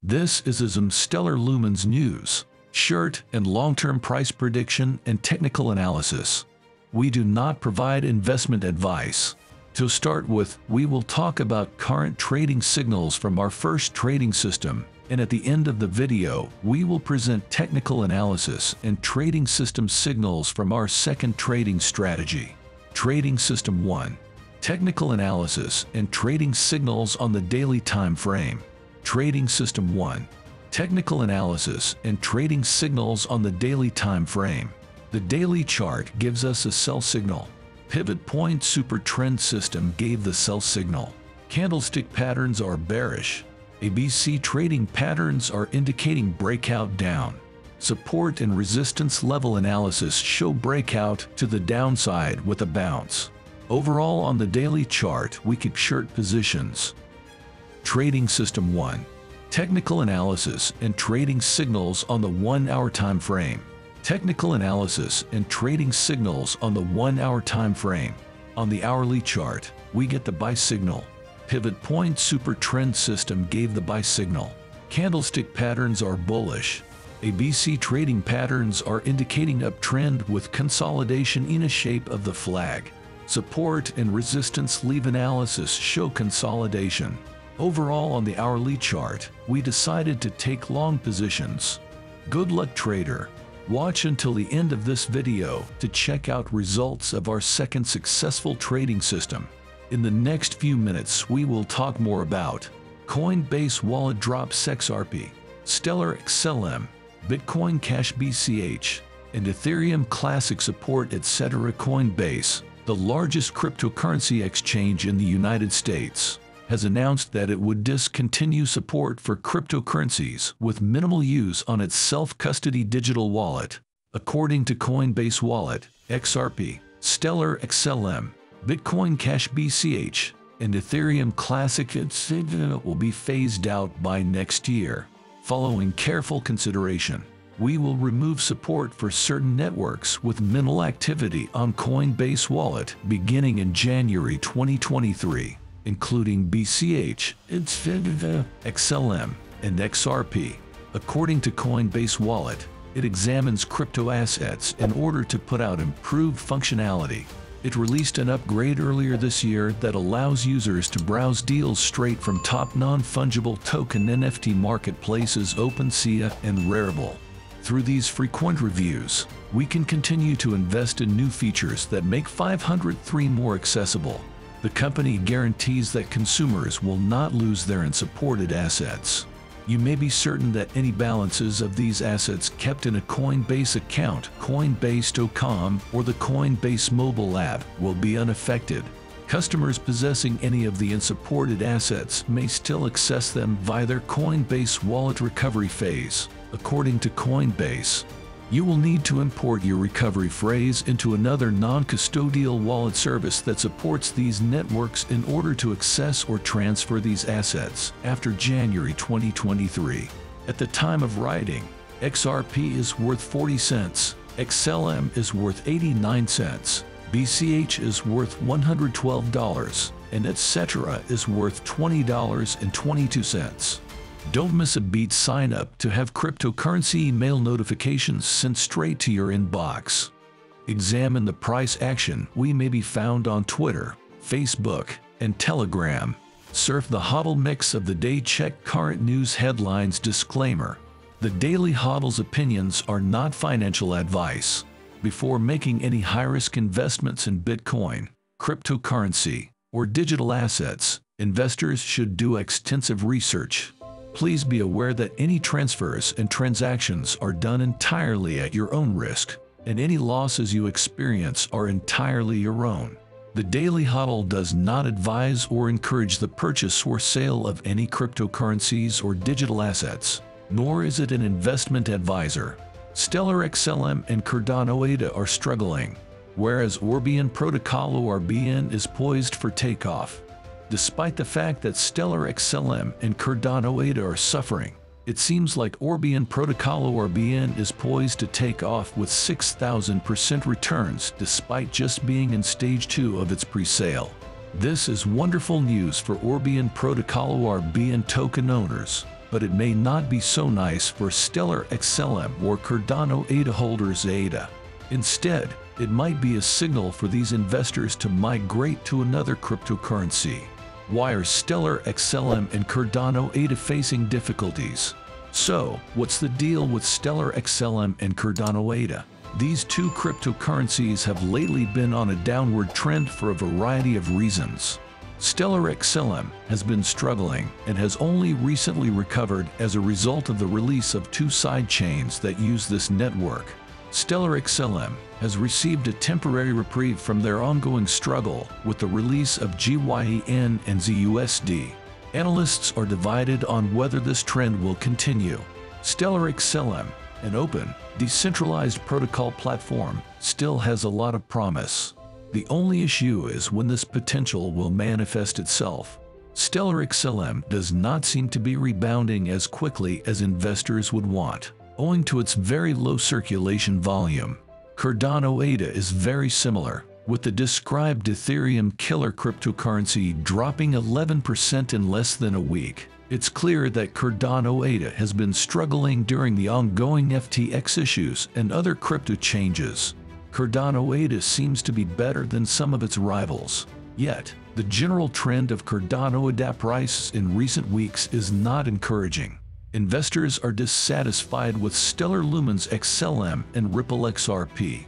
This is some stellar Lumens news, short and long-term price prediction and technical analysis. We do not provide investment advice. To start with, we will talk about current trading signals from our first trading system, and at the end of the video, we will present technical analysis and trading system signals from our second trading strategy. Trading System 1. Technical analysis and trading signals on the daily time frame. Trading System 1. Technical analysis and trading signals on the daily time frame. The daily chart gives us a sell signal. Pivot point super trend system gave the sell signal. Candlestick patterns are bearish. ABC trading patterns are indicating breakout down. Support and resistance level analysis show breakout to the downside with a bounce. Overall on the daily chart we keep short positions. Trading System 1. Technical analysis and trading signals on the 1-hour time frame. Technical analysis and trading signals on the 1-hour time frame. On the hourly chart, we get the buy signal. Pivot point super trend system gave the buy signal. Candlestick patterns are bullish. ABC trading patterns are indicating uptrend with consolidation in a shape of the flag. Support and resistance level analysis show consolidation. Overall on the hourly chart, we decided to take long positions. Good luck, trader. Watch until the end of this video to check out results of our second successful trading system. In the next few minutes we will talk more about Coinbase wallet drops XRP, Stellar XLM, Bitcoin Cash BCH, and Ethereum Classic support etc. Coinbase, the largest cryptocurrency exchange in the United States, has announced that it would discontinue support for cryptocurrencies with minimal use on its self-custody digital wallet. According to Coinbase Wallet, XRP, Stellar XLM, Bitcoin Cash BCH, and Ethereum Classic will be phased out by next year. Following careful consideration, we will remove support for certain networks with minimal activity on Coinbase Wallet beginning in January 2023. Including BCH, XLM, and XRP. According to Coinbase Wallet, it examines crypto assets in order to put out improved functionality. It released an upgrade earlier this year that allows users to browse deals straight from top non-fungible token NFT marketplaces OpenSea and Rarible. Through these frequent reviews, we can continue to invest in new features that make 503 more accessible. The company guarantees that consumers will not lose their unsupported assets. You may be certain that any balances of these assets kept in a Coinbase account, Coinbase.com, or the Coinbase mobile app will be unaffected. Customers possessing any of the unsupported assets may still access them via their Coinbase wallet recovery phase. According to Coinbase, you will need to import your recovery phrase into another non-custodial wallet service that supports these networks in order to access or transfer these assets after January 2023. At the time of writing, XRP is worth 40 cents, XLM is worth 89 cents, BCH is worth $112, and etc. is worth $20.22. Don't miss a beat. Sign up to have cryptocurrency email notifications sent straight to your inbox. Examine the price action. We may be found on Twitter, Facebook, and Telegram. Surf the HODL mix of the day. Check current news headlines. Disclaimer: the Daily HODL's opinions are not financial advice. Before making any high-risk investments in Bitcoin, cryptocurrency, or digital assets, investors should do extensive research. Please be aware that any transfers and transactions are done entirely at your own risk, and any losses you experience are entirely your own. The Daily HODL does not advise or encourage the purchase or sale of any cryptocurrencies or digital assets, nor is it an investment advisor. Stellar XLM and Cardano ADA are struggling, whereas Orbion Protocol ORBN is poised for takeoff. Despite the fact that Stellar XLM and Cardano ADA are suffering, it seems like Orbion Protocol ORBN is poised to take off with 6,000% returns despite just being in stage 2 of its pre-sale. This is wonderful news for Orbion Protocol ORBN token owners. but it may not be so nice for Stellar XLM or Cardano ADA holders ADA. Instead, it might be a signal for these investors to migrate to another cryptocurrency. Why are Stellar XLM and Cardano ADA facing difficulties? So, what's the deal with Stellar XLM and Cardano ADA? These two cryptocurrencies have lately been on a downward trend for a variety of reasons. Stellar XLM has been struggling and has only recently recovered as a result of the release of two side chains that use this network. Stellar XLM has received a temporary reprieve from their ongoing struggle with the release of GYEN and ZUSD. Analysts are divided on whether this trend will continue. Stellar XLM, an open, decentralized protocol platform, still has a lot of promise. The only issue is when this potential will manifest itself. Stellar XLM does not seem to be rebounding as quickly as investors would want, owing to its very low circulation volume. Cardano ADA is very similar, with the described Ethereum killer cryptocurrency dropping 11% in less than a week. It's clear that Cardano ADA has been struggling during the ongoing FTX issues and other crypto changes. Cardano ADA seems to be better than some of its rivals. Yet, the general trend of Cardano ADA prices in recent weeks is not encouraging. Investors are dissatisfied with Stellar Lumens XLM and Ripple XRP.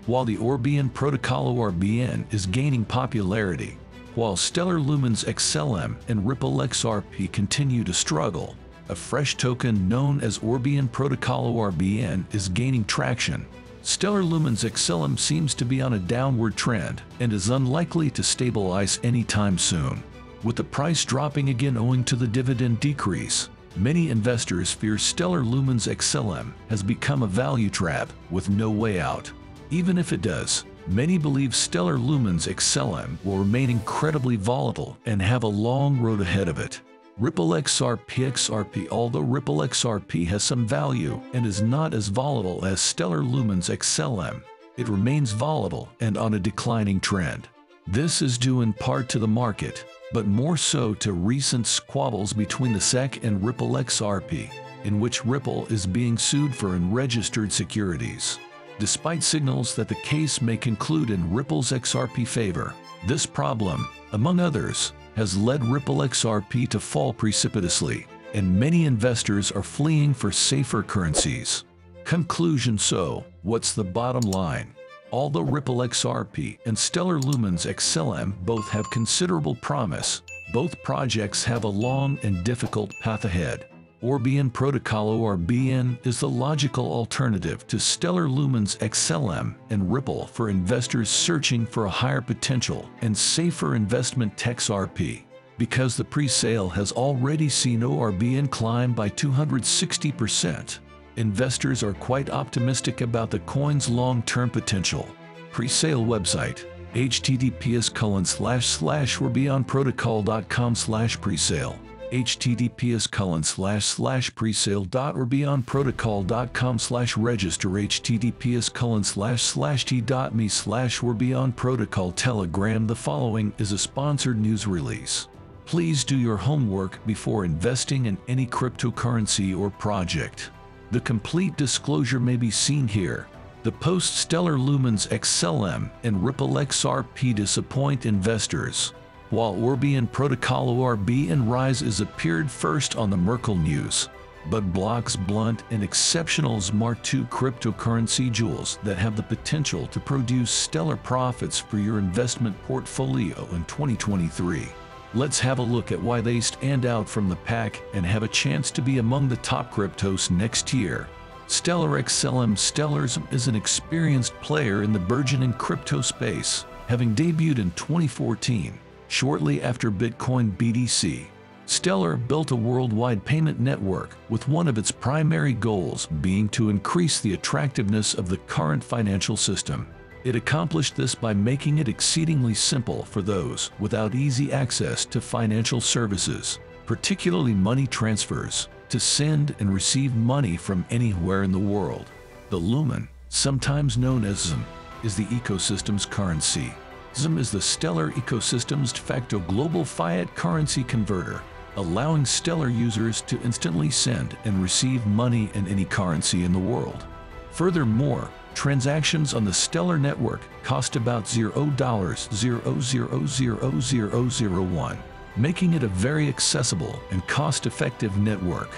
While the Orbian protocol ORBN is gaining popularity, while Stellar Lumens XLM and Ripple XRP continue to struggle, a fresh token known as Orbian protocol ORBN is gaining traction. Stellar Lumens XLM seems to be on a downward trend and is unlikely to stabilize anytime soon. With the price dropping again owing to the dividend decrease, many investors fear Stellar Lumens XLM has become a value trap with no way out. Even if it does, many believe Stellar Lumens XLM will remain incredibly volatile and have a long road ahead of it. Ripple XRP. Although Ripple XRP has some value and is not as volatile as Stellar Lumens XLM, it remains volatile and on a declining trend. This is due in part to the market, but more so to recent squabbles between the SEC and Ripple XRP, in which Ripple is being sued for unregistered securities. Despite signals that the case may conclude in Ripple's XRP favor, this problem, among others, has led Ripple XRP to fall precipitously, and many investors are fleeing for safer currencies. Conclusion: so, what's the bottom line? Although Ripple XRP and Stellar Lumens XLM both have considerable promise, both projects have a long and difficult path ahead. Orbian protocol ORBN is the logical alternative to Stellar Lumens XLM and Ripple for investors searching for a higher potential and safer investment XRP. Because the pre-sale has already seen ORBN climb by 260%, investors are quite optimistic about the coin's long-term potential. Pre-sale website: https://orbionprotocol.com/presale https://presale.orbionprotocol.com/register https://t.me/orbionprotocol Telegram. The following is a sponsored news release. Please do your homework before investing in any cryptocurrency or project. The complete disclosure may be seen here. The post-Stellar Lumens XLM and Ripple XRP disappoint investors, while Orbian protocol ORBN rises appeared first on the Merkle news. But Block's blunt and exceptionals mark two cryptocurrency jewels that have the potential to produce stellar profits for your investment portfolio in 2023. Let's have a look at why they stand out from the pack and have a chance to be among the top cryptos next year. Stellar XLM. Stellar is an experienced player in the burgeoning crypto space, having debuted in 2014, shortly after Bitcoin BTC. Stellar built a worldwide payment network with one of its primary goals being to increase the attractiveness of the current financial system. It accomplished this by making it exceedingly simple for those without easy access to financial services, particularly money transfers, to send and receive money from anywhere in the world. The Lumen, sometimes known as ZM, is the ecosystem's currency. ZM is the Stellar ecosystem's de facto global fiat currency converter. allowing Stellar users to instantly send and receive money in any currency in the world. Furthermore, transactions on the Stellar network cost about $0.000001, making it a very accessible and cost-effective network.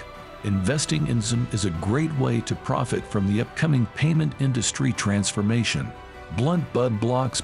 Investing in XLM is a great way to profit from the upcoming payment industry transformation. Blunt Bud Blocks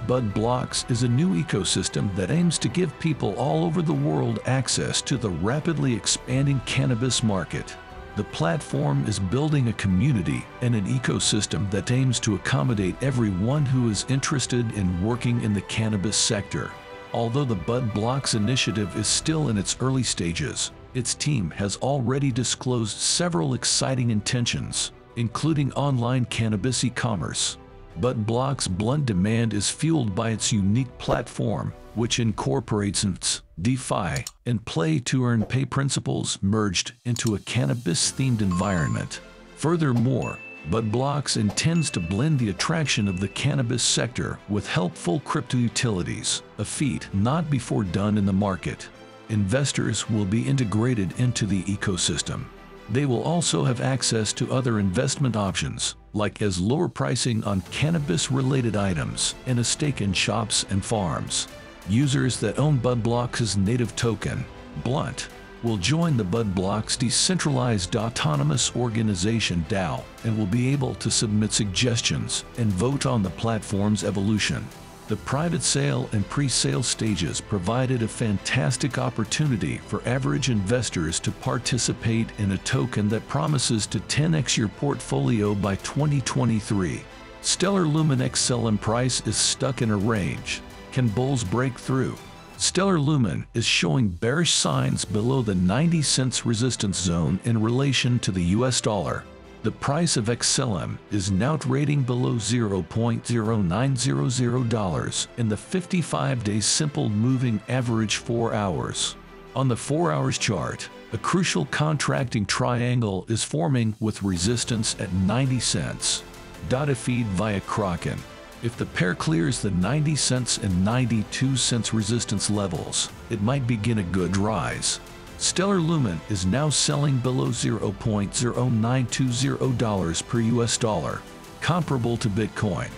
is a new ecosystem that aims to give people all over the world access to the rapidly expanding cannabis market. The platform is building a community and an ecosystem that aims to accommodate everyone who is interested in working in the cannabis sector. Although the Bud Blocks initiative is still in its early stages, its team has already disclosed several exciting intentions, including online cannabis e-commerce. Bud Blocks' blunt demand is fueled by its unique platform, which incorporates its DeFi and play-to-earn-pay principles merged into a cannabis-themed environment. Furthermore, Bud Blocks intends to blend the attraction of the cannabis sector with helpful crypto utilities, a feat not before done in the market. Investors will be integrated into the ecosystem. They will also have access to other investment options, like as lower pricing on cannabis-related items and a stake in shops and farms. Users that own Bud Blocks' native token, Blunt, will join the Bud Blocks Decentralized Autonomous Organization DAO and will be able to submit suggestions and vote on the platform's evolution. The private sale and pre-sale stages provided a fantastic opportunity for average investors to participate in a token that promises to 10x your portfolio by 2023. Stellar Lumen XLM price is stuck in a range. Can bulls break through? Stellar Lumen is showing bearish signs below the 90 cents resistance zone in relation to the US dollar. The price of XLM is now trading below $0.0900 in the 55-day simple moving average 4 hours. On the 4 hours chart, a crucial contracting triangle is forming with resistance at 90 cents. Data feed via Kraken. If the pair clears the 90 cents and 92 cents resistance levels, it might begin a good rise. Stellar Lumen is now selling below $0.0920 per US dollar, comparable to Bitcoin.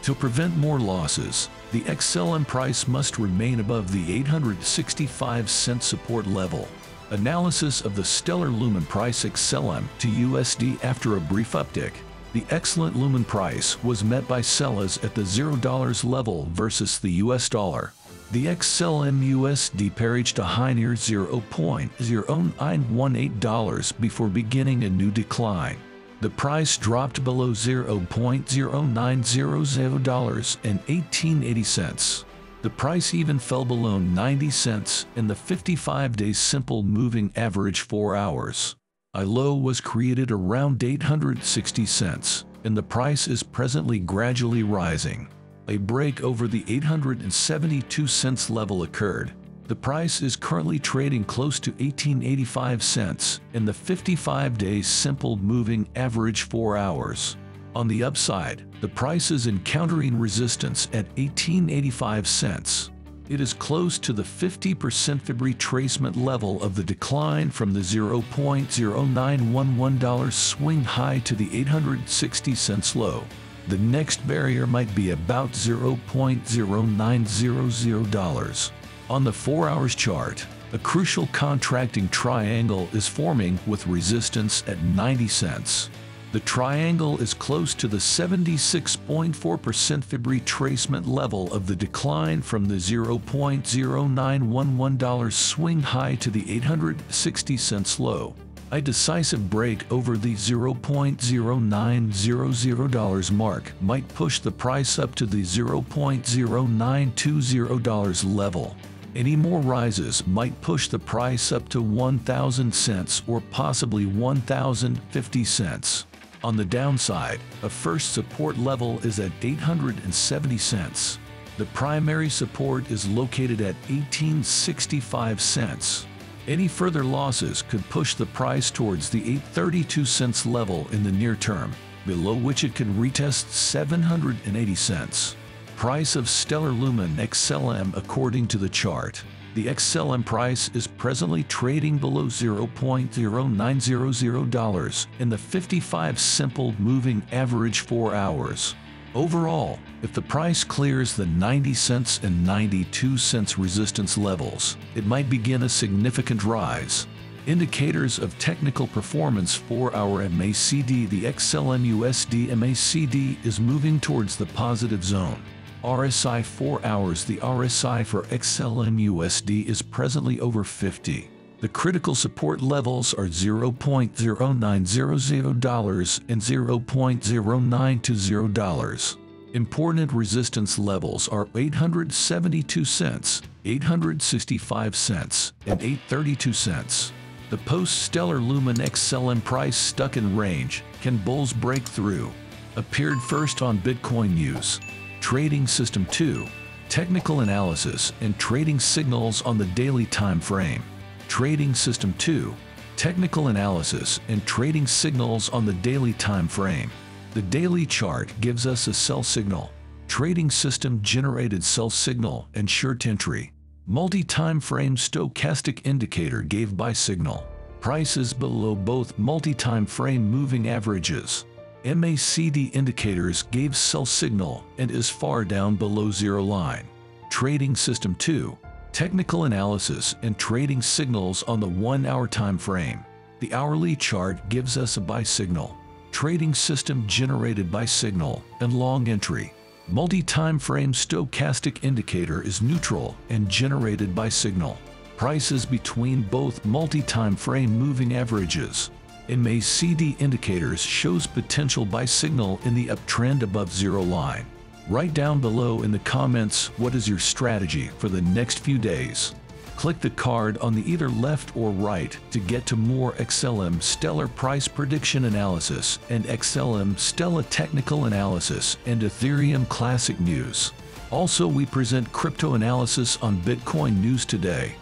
To prevent more losses, the XLM price must remain above the 865 cent support level. Analysis of the Stellar Lumen price XLM to USD after a brief uptick. The excellent Lumen price was met by sellers at the $0 level versus the US dollar. The XLM USD pair reached a high near $0.0918 before beginning a new decline. The price dropped below $0.0900 and 1880 cents. The price even fell below 90 cents in the 55-day simple moving average 4 hours. A low was created around 860 cents, and the price is presently gradually rising. A break over the 872 cents level occurred. The price is currently trading close to 1885 cents in the 55-day simple moving average 4 hours. On the upside, the price is encountering resistance at 1885 cents. It is close to the 50% Fib retracement level of the decline from the $0.0911 swing high to the 860 cents low. The next barrier might be about $0.0900. On the 4 hours chart, a crucial contracting triangle is forming with resistance at 90 cents. The triangle is close to the 76.4% Fib retracement level of the decline from the $0.0911 swing high to the 860 cents low. A decisive break over the $0.0900 mark might push the price up to the $0.0920 level. Any more rises might push the price up to 1,000 cents or possibly 1,050 cents. On the downside, a first support level is at 870 cents. The primary support is located at 1865 cents. Any further losses could push the price towards the 832 cents level in the near term, below which it could retest 780 cents. Price of Stellar Lumen XLM according to the chart. The XLM price is presently trading below $0.0900 in the 55 simple moving average 4 hours. Overall, if the price clears the 90 cents and 92 cents resistance levels, it might begin a significant rise. Indicators of technical performance 4-hour MACD. The XLM USD MACD is moving towards the positive zone. RSI 4 hours. The RSI for XLM USD is presently over 50. The critical support levels are $0.0900 and $0.0920. Important resistance levels are 872 cents, 865 cents, and 832 cents. The post-stellar Lumen XLM price stuck in range. Can bulls break through? Appeared first on Bitcoin News. Trading System 2. Technical analysis and trading signals on the daily time frame. Trading System 2. Technical analysis and trading signals on the daily time frame. The daily chart gives us a sell signal. Trading system generated sell signal and short entry. Multi-time frame stochastic indicator gave buy signal. Prices below both multi-time frame moving averages. MACD indicators gave sell signal and is far down below zero line. Trading System 2. Technical analysis and trading signals on the 1-hour time frame. The hourly chart gives us a buy signal. Trading system generated buy signal and long entry. Multi-time frame stochastic indicator is neutral and generated buy signal. Prices between both multi-time frame moving averages. MACD indicators shows potential buy signal in the uptrend above zero line. Write down below in the comments what is your strategy for the next few days. Click the card on the either left or right to get to more XLM Stellar price prediction analysis and XLM Stellar technical analysis and Ethereum classic news. Also, we present crypto analysis on Bitcoin News today.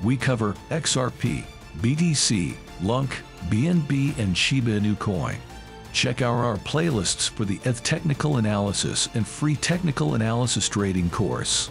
We cover XRP, BTC, lunc, BNB, and Shiba Inu coin. Check out our playlists for the ETH technical analysis and free technical analysis trading course.